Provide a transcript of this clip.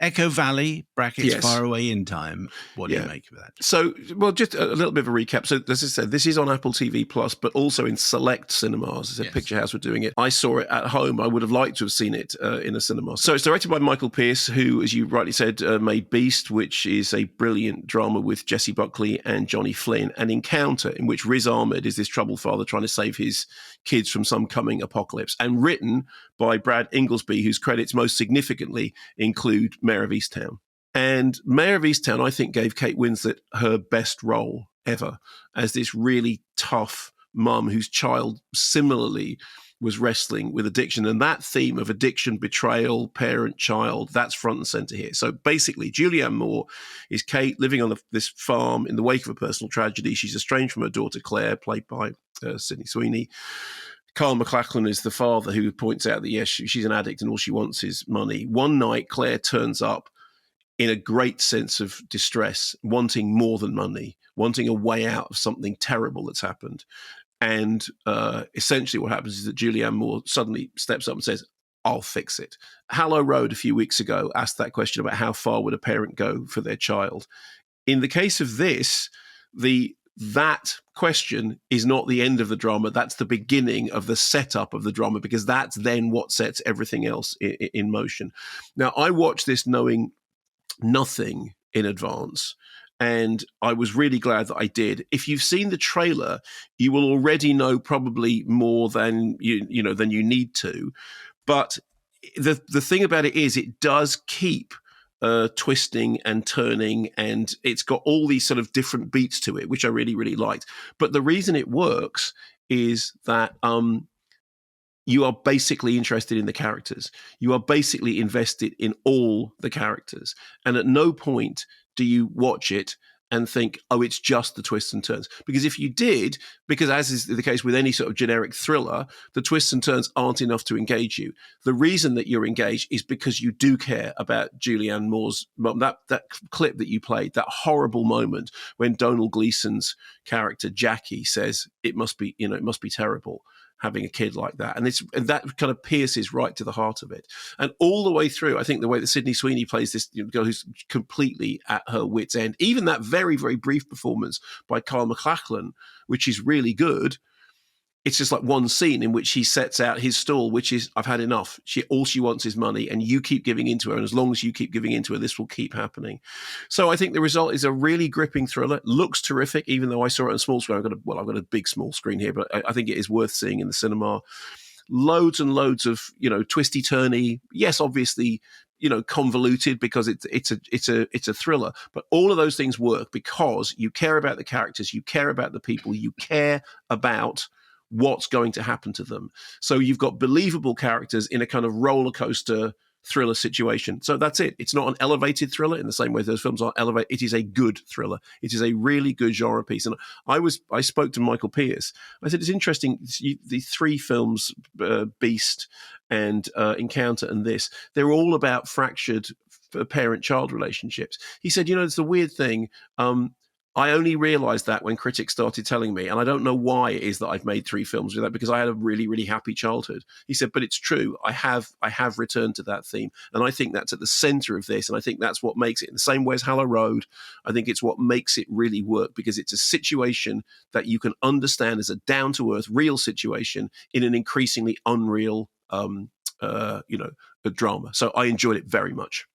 Echo Valley, brackets Yes. far away in time. What do you Yeah. make of that? So, well, just a little bit of a recap. So, as I said, this is on Apple TV Plus, but also in select cinemas. As a Yes. Picture House were doing it. I saw it at home. I would have liked to have seen it in a cinema. So, it's directed by Michael Pearce, who, as you rightly said, made Beast, which is a brilliant drama with Jessie Buckley and Johnny Flynn, and Encounter, in which Riz Ahmed is this troubled father trying to save his kids from some coming apocalypse, and written by Brad Inglesby, whose credits most significantly include Mayor of Easttown. And Mayor of Easttown, I think, gave Kate Winslet her best role ever as this really tough mum whose child similarly was wrestling with addiction. And that theme of addiction, betrayal, parent, child, that's front and center here. So basically, Julianne Moore is Kate living on this farm in the wake of a personal tragedy. She's estranged from her daughter, Claire, played by Sydney Sweeney. Carl MacLachlan is the father who points out that, yes, she's an addict and all she wants is money. One night, Claire turns up in a great sense of distress, wanting more than money, wanting a way out of something terrible that's happened. And essentially what happens is that Julianne Moore suddenly steps up and says, I'll fix it. Hallow Road a few weeks ago asked that question about how far would a parent go for their child. In the case of this, that question is not the end of the drama. That's the beginning of the setup of the drama, because that's then what sets everything else in motion. Now, I watched this knowing nothing in advance, and I was really glad that I did. If you've seen the trailer, you will already know probably more than you know than you need to. But the thing about it is, it does keep twisting and turning, and it's got all these sort of different beats to it, which I really, really liked. But the reason it works is that you are basically interested in the characters. You are basically invested in all the characters. And at no point do you watch it and think, oh, it's just the twists and turns. Because if you did, because as is the case with any sort of generic thriller, the twists and turns aren't enough to engage you. The reason that you're engaged is because you do care about Julianne Moore's mum. That clip that you played, that horrible moment when Donald Gleason's character, Jackie, says, it must be terrible having a kid like that. And that kind of pierces right to the heart of it. And all the way through, I think the way that Sydney Sweeney plays this girl who's completely at her wit's end, even that very, very brief performance by Carl MacLachlan, which is really good, it's just like one scene in which he sets out his stall, which is, I've had enough. All she wants is money, and you keep giving into her. And as long as you keep giving into her, this will keep happening. So I think the result is a really gripping thriller. Looks terrific, even though I saw it on small screen. I've got a big small screen here, but I think it is worth seeing in the cinema. Loads and loads of, twisty turny. Yes, obviously, convoluted because it's a thriller. But all of those things work because you care about the characters, you care about the people, you care about what's going to happen to them. So you've got believable characters in a kind of roller coaster thriller situation. So that's it. It's not an elevated thriller in the same way those films aren't elevated. It is a good thriller. It is a really good genre piece. And I spoke to Michael Pearce. I said, it's interesting, the three films, Beast and Encounter and this, they're all about fractured parent-child relationships. He said, it's the weird thing. I only realized that when critics started telling me, and I don't know why it is that I've made three films with that, because I had a really, really happy childhood. He said, but it's true. I have returned to that theme. And I think that's at the center of this. And I think that's what makes it, in the same way as Hallow Road, I think it's what makes it really work, because it's a situation that you can understand as a down-to-earth, real situation in an increasingly unreal, a drama. So I enjoyed it very much.